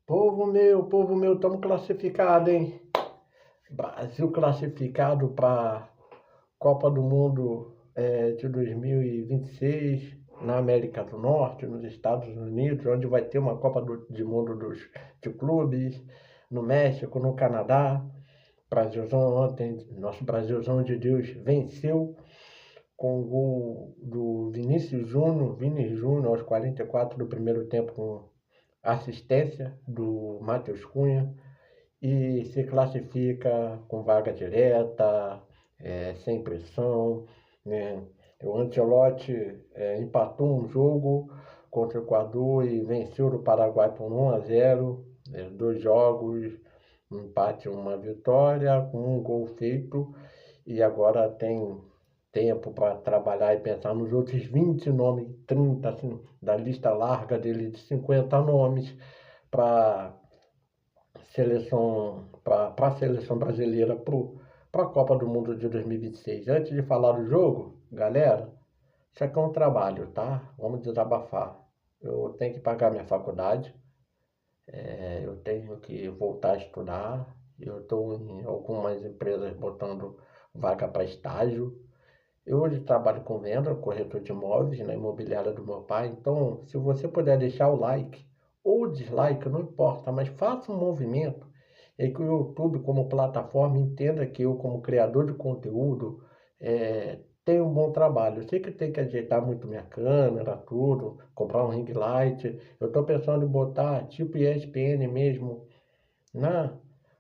Povo meu, estamos classificados, hein? Brasil classificado para Copa do Mundo de 2026 na América do Norte, nos Estados Unidos, onde vai ter uma Copa de Mundo de clubes, no México, no Canadá. Brasilzão ontem, nosso Brasilzão de Deus venceu com o gol do Vinícius Júnior, Vini Júnior, aos 44 do primeiro tempo, com assistência do Matheus Cunha, e se classifica com vaga direta, sem pressão, né? O Ancelotti empatou um jogo contra o Equador e venceu o Paraguai por 1-0, 2 jogos, um empate, uma vitória, com um gol feito, e agora tem tempo para trabalhar e pensar nos outros 20 nomes, 30, assim, da lista larga dele de 50 nomes, para a seleção brasileira para a Copa do Mundo de 2026. Antes de falar do jogo, galera, isso aqui é um trabalho, tá? Vamos desabafar. Eu tenho que pagar minha faculdade, eu tenho que voltar a estudar, eu estou em algumas empresas botando vaga para estágio. Eu hoje trabalho com venda, corretor de imóveis na imobiliária do meu pai. Então, se você puder deixar o like ou dislike, não importa, mas faça um movimento que o YouTube, como plataforma, entenda que eu, como criador de conteúdo, tenho um bom trabalho. Eu sei que tem que ajeitar muito minha câmera, tudo, comprar um ring light. Eu estou pensando em botar tipo ESPN mesmo na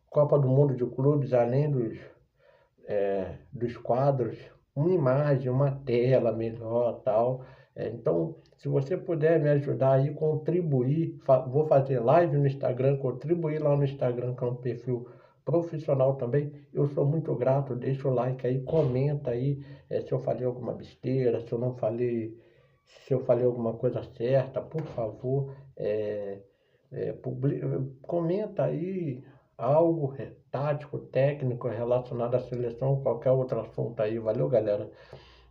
Copa do Mundo de Clubes, além dos quadros, uma imagem, uma tela melhor, tal. Então, se você puder me ajudar aí, contribuir, vou fazer live no Instagram, contribuir lá no Instagram, que é um perfil profissional também, eu sou muito grato. Deixa o like aí, comenta aí se eu falei alguma besteira, se eu não falei, se eu falei alguma coisa certa, por favor, comenta aí algo tático, técnico relacionado à seleção, qualquer outro assunto aí. Valeu, galera.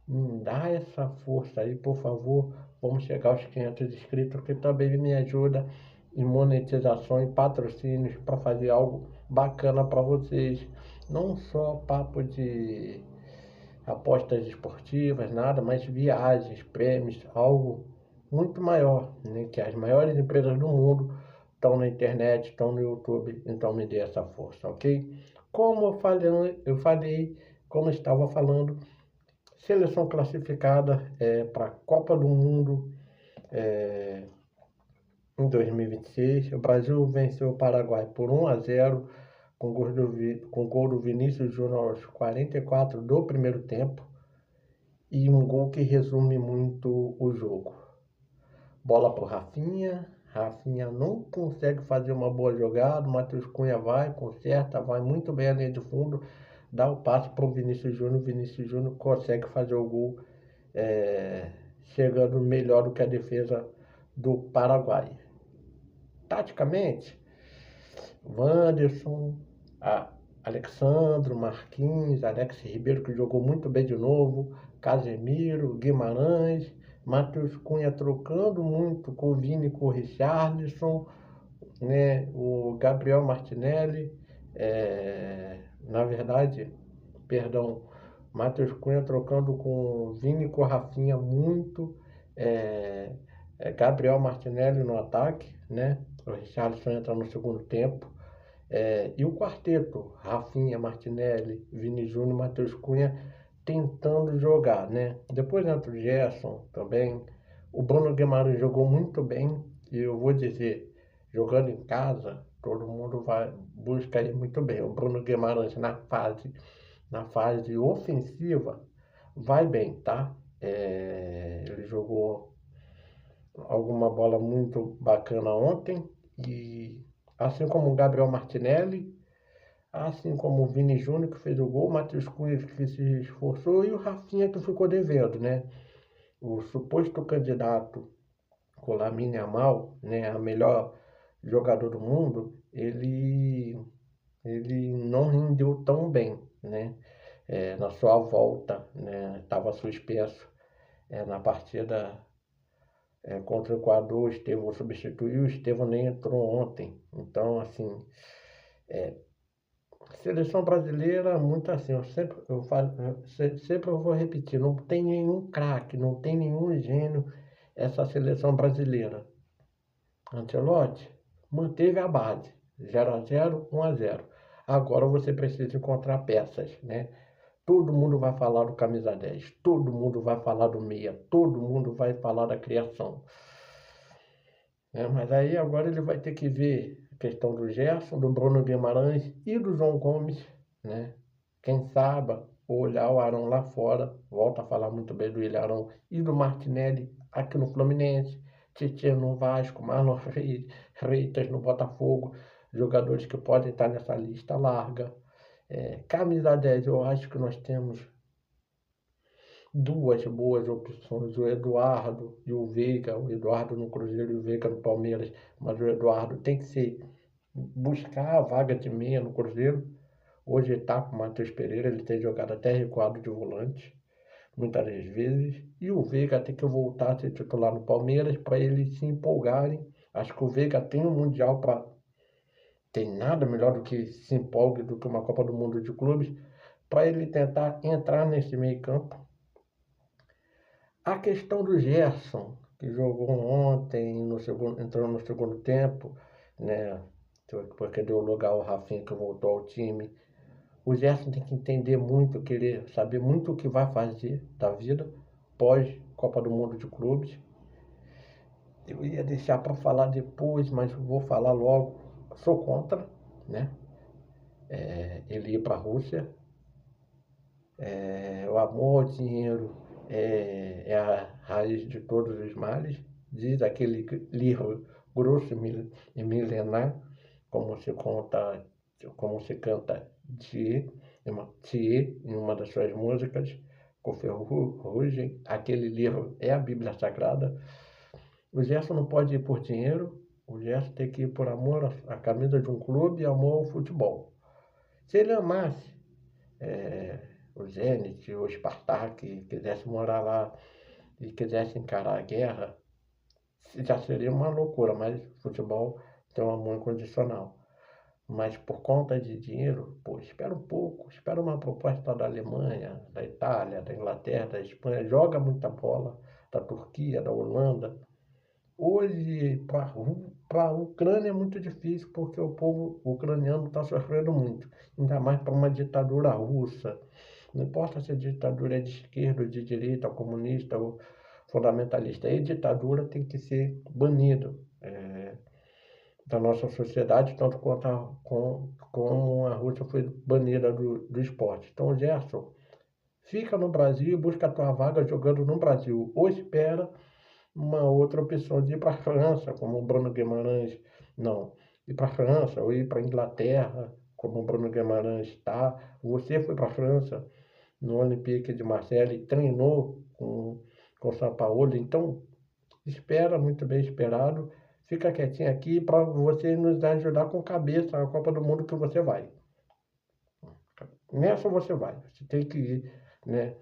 Me dá essa força aí, por favor. Vamos chegar aos 500 inscritos, que também me ajuda em monetização e patrocínios para fazer algo bacana para vocês. Não só papo de apostas esportivas, nada, mas viagens, prêmios, algo muito maior, né? Que as maiores empresas do mundo estão na internet, estão no YouTube, então me dê essa força, ok? Como como estava falando, seleção classificada para a Copa do Mundo em 2026. O Brasil venceu o Paraguai por 1-0 com gol do Vinícius Júnior aos 44 do primeiro tempo, e um gol que resume muito o jogo. Bola para o Rafinha. Rafinha não consegue fazer uma boa jogada. O Matheus Cunha vai, conserta, vai muito bem a linha de fundo, dá o passe para o Vinícius Júnior. O Vinícius Júnior consegue fazer o gol, chegando melhor do que a defesa do Paraguai. Taticamente, Wanderson, Alexandro, Marquinhos, Alex Ribeiro, que jogou muito bem de novo, Casemiro, Guimarães, Matheus Cunha trocando muito com o Vini e com o Richarlison, né? O Gabriel Martinelli, na verdade, perdão, Matheus Cunha trocando com o Vini e com o Rafinha muito, Gabriel Martinelli no ataque, né? O Richarlison entra no segundo tempo. E o quarteto, Rafinha, Martinelli, Vini Júnior, Matheus Cunha, tentando jogar, né? Depois entra o Gerson também. O Bruno Guimarães jogou muito bem, e eu vou dizer, jogando em casa, todo mundo busca ir muito bem. O Bruno Guimarães na fase ofensiva vai bem, tá? Ele jogou alguma bola muito bacana ontem, e assim como o Gabriel Martinelli, assim como o Vini Júnior, que fez o gol, o Matheus Cunha, que se esforçou, e o Rafinha, que ficou devendo, né? O suposto candidato, o Lamine Yamal, né, a melhor jogador do mundo, ele não rendeu tão bem, né? Na sua volta, né? Estava suspenso na partida contra o Equador, o Estevão substituiu, o Estevão nem entrou ontem. Então, assim, seleção brasileira, muito assim, sempre eu vou repetir, não tem nenhum craque, não tem nenhum gênio essa seleção brasileira. Ancelotti manteve a base, 0-0, 1-0. Agora você precisa encontrar peças, né? Todo mundo vai falar do camisa 10, todo mundo vai falar do meia, todo mundo vai falar da criação. Mas aí agora ele vai ter que ver a questão do Gerson, do Bruno Guimarães e do João Gomes, né? Quem sabe olhar o Arão lá fora, volta a falar muito bem do Ilharão e do Martinelli aqui no Fluminense, Tietchan no Vasco, Marlon Freitas no Botafogo, jogadores que podem estar nessa lista larga. Camisa 10, eu acho que nós temos duas boas opções, o Eduardo e o Veiga, o Eduardo no Cruzeiro e o Veiga no Palmeiras, mas o Eduardo tem que buscar a vaga de meia no Cruzeiro. Hoje ele está com o Matheus Pereira, ele tem jogado até recuado de volante, muitas das vezes, e o Veiga tem que voltar a ser titular no Palmeiras para eles se empolgarem. Acho que o Veiga tem um Mundial para... Tem nada melhor do que se empolgue do que uma Copa do Mundo de Clubes, para ele tentar entrar nesse meio campo. A questão do Gerson, que jogou ontem, entrou no segundo tempo, né? Porque deu lugar ao Rafinha que voltou ao time. O Gerson tem que entender muito, querer saber muito o que vai fazer da vida pós Copa do Mundo de Clubes. Eu ia deixar para falar depois, mas vou falar logo. Sou contra, né? Ele ir para a Rússia. O amor ao dinheiro é a raiz de todos os males, diz aquele livro grosso e milenar, como se canta Thier em uma das suas músicas, com Ferrugem. Aquele livro é a Bíblia Sagrada. O Gerson não pode ir por dinheiro, o Gerson tem que ir por amor à camisa de um clube e amor ao futebol. Se ele amasse o Zenit, o Spartak, quisesse morar lá e quisesse encarar a guerra, já seria uma loucura, mas futebol tem um amor incondicional. Mas por conta de dinheiro, espera um pouco, espera uma proposta da Alemanha, da Itália, da Inglaterra, da Espanha, joga muita bola, da Turquia, da Holanda. Hoje, para a Ucrânia é muito difícil, porque o povo ucraniano está sofrendo muito, ainda mais para uma ditadura russa. Não importa se a ditadura é de esquerda ou de direita, ou comunista ou fundamentalista, a ditadura tem que ser banida da nossa sociedade, tanto quanto como a Rússia foi banida do esporte. Então, Gerson, fica no Brasil e busca a tua vaga jogando no Brasil, ou espera uma outra opção de ir para a França, como o Bruno Guimarães, não, ir para a França ou ir para a Inglaterra, como o Bruno Guimarães está. Você foi para a França no Olympique de Marseille e treinou com o São Paulo, então espera, muito bem esperado, fica quietinho aqui para você nos ajudar com cabeça na Copa do Mundo que você vai. Nessa você vai, você tem que ir, né?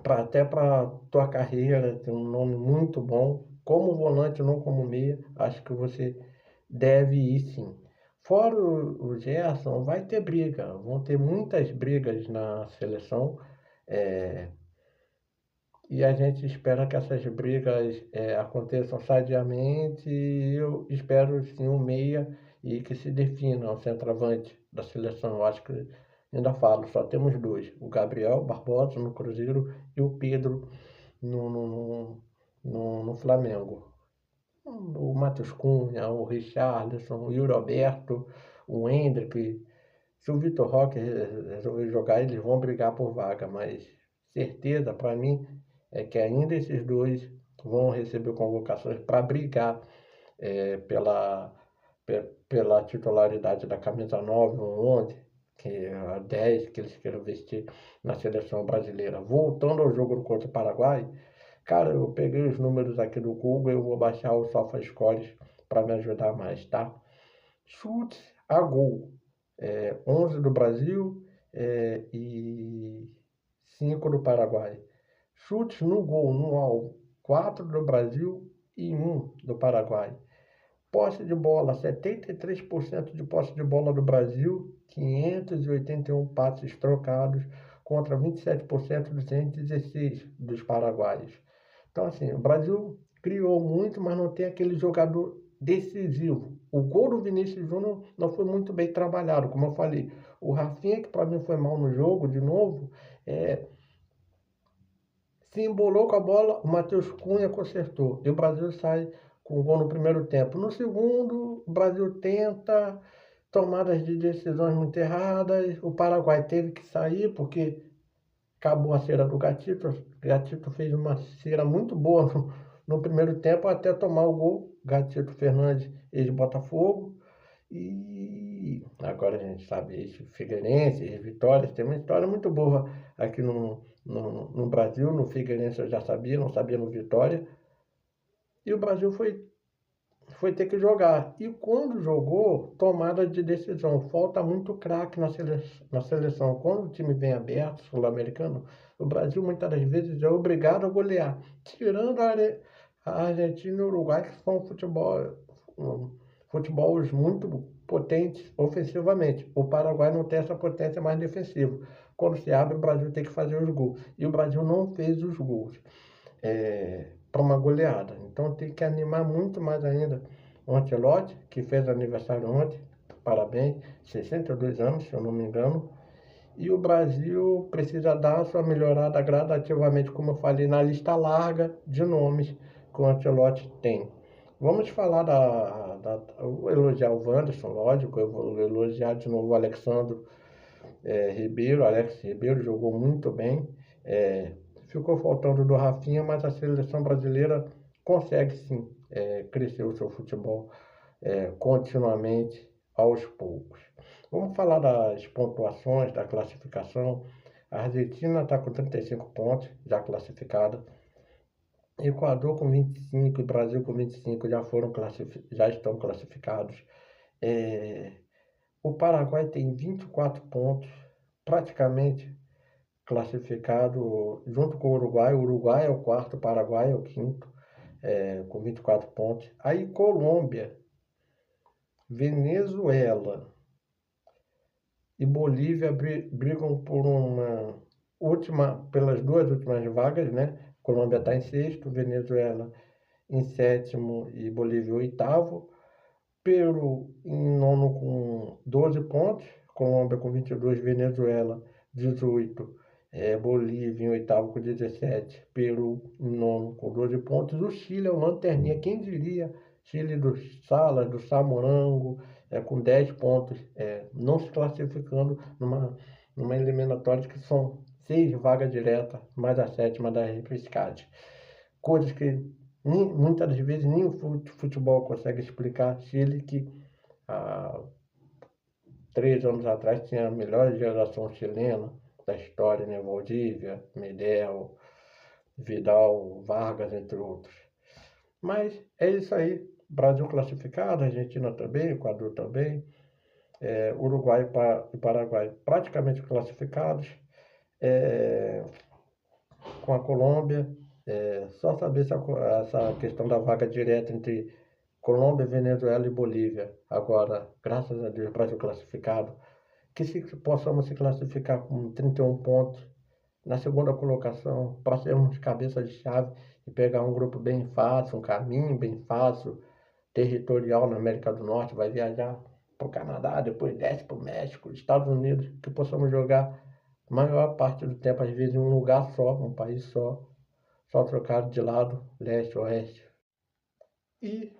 Até para tua carreira, tem um nome muito bom, como volante, não como meia, acho que você deve ir sim. Fora o Gerson, vai ter briga, vão ter muitas brigas na seleção, e a gente espera que essas brigas aconteçam sadiamente, e eu espero sim um meia e que se defina o centroavante da seleção. Eu acho que, ainda falo, só temos dois, o Gabriel Barbosa no Cruzeiro e o Pedro no Flamengo. O Matheus Cunha, o Richarlison, o Yuri Alberto, o Endrick. Se o Vitor Roque resolver jogar, eles vão brigar por vaga, mas certeza para mim é que ainda esses dois vão receber convocações para brigar pela, pela titularidade da camisa 9 ou 11, que é a 10 que eles queiram vestir na seleção brasileira. Voltando ao jogo contra o Paraguai, cara, eu peguei os números aqui do Google, eu vou baixar o SofaScores para me ajudar mais, tá? Chutes a gol, 11 do Brasil e 5 do Paraguai. Chutes no gol, no alvo, 4 do Brasil, 1 do Paraguai. Posse de bola, 73% de posse de bola do Brasil, 581 passes trocados contra 27% dos 116 dos paraguaios. Então, assim, o Brasil criou muito, mas não tem aquele jogador decisivo. O gol do Vinícius Júnior não foi muito bem trabalhado, como eu falei. O Rafinha, que para mim foi mal no jogo, de novo, se embolou com a bola, o Matheus Cunha consertou. E o Brasil sai com o gol no primeiro tempo. No segundo, o Brasil tenta tomadas de decisões muito erradas. O Paraguai teve que sair porque acabou a cera do Gatito. O Gatito fez uma cera muito boa no primeiro tempo até tomar o gol. Gatito Fernandes, ex-Botafogo. E agora a gente sabe, ex-Figueirense, ex-Vitória. Tem uma história muito boa aqui no Brasil. No Figueirense eu já sabia, não sabia no Vitória. E o Brasil foi ter que jogar. E quando jogou, tomada de decisão. Falta muito craque na seleção. Quando o time vem aberto, sul-americano, o Brasil muitas das vezes é obrigado a golear. Tirando a Argentina e o Uruguai, que são futebols muito potentes ofensivamente. O Paraguai não tem essa potência mais defensiva. Quando se abre, o Brasil tem que fazer os gols. E o Brasil não fez os gols. Para uma goleada. Então tem que animar muito mais ainda o Ancelotti, que fez aniversário ontem, parabéns, 62 anos, se eu não me engano. E o Brasil precisa dar a sua melhorada gradativamente, como eu falei, na lista larga de nomes que o Ancelotti tem. Vamos falar eu vou elogiar o Wanderson, lógico, eu vou elogiar de novo o Alexandre Ribeiro. Alex Ribeiro jogou muito bem. Ficou faltando do Rafinha, mas a seleção brasileira consegue sim crescer o seu futebol continuamente, aos poucos. Vamos falar das pontuações, da classificação. A Argentina está com 35 pontos, já classificada. Equador com 25 e Brasil com 25 já estão classificados. O Paraguai tem 24 pontos, praticamente classificado junto com o Uruguai. O Uruguai é o quarto, o Paraguai é o quinto, com 24 pontos. Aí Colômbia, Venezuela e Bolívia brigam pelas duas últimas vagas, né? Colômbia está em sexto, Venezuela em sétimo e Bolívia em oitavo. Peru em nono com 12 pontos, Colômbia com 22, Venezuela 18, Bolívia em oitavo com 17, Peru em nono com 12 pontos. O Chile é o lanterninha, quem diria? Chile do Salas, do Samorango, com 10 pontos, não se classificando numa eliminatória que são 6 vagas diretas, mais a sétima da repescagem. Coisas que muitas das vezes nem o futebol consegue explicar. Chile, que há 3 anos atrás tinha a melhor geração chilena da história, né? Valdívia, Medel, Vidal, Vargas, entre outros. Mas é isso aí. Brasil classificado, Argentina também, Equador também, Uruguai e Paraguai praticamente classificados, com a Colômbia. Só saber essa questão da vaga direta entre Colômbia, Venezuela e Bolívia. Agora, graças a Deus, Brasil classificado. Que possamos se classificar com 31 pontos na segunda colocação, para sermos cabeça de chave e pegar um grupo bem fácil, um caminho bem fácil, territorial na América do Norte. Vai viajar para o Canadá, depois desce para o México, Estados Unidos, que possamos jogar a maior parte do tempo, às vezes, em um lugar só, um país só trocado de lado, leste, oeste. E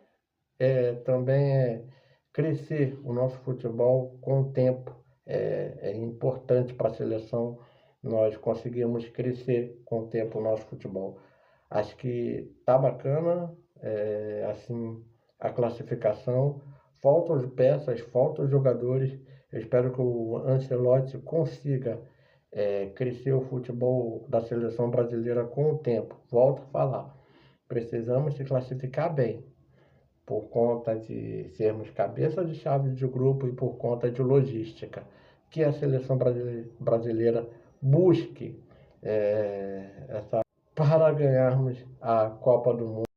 também crescer o nosso futebol com o tempo. É importante para a seleção nós conseguirmos crescer com o tempo o nosso futebol. Acho que tá bacana, assim, a classificação. Faltam peças, faltam jogadores. Eu espero que o Ancelotti consiga crescer o futebol da seleção brasileira com o tempo. Volto a falar, precisamos se classificar bem, por conta de sermos cabeça de chave de grupo e por conta de logística, que a seleção brasileira busque para ganharmos a Copa do Mundo.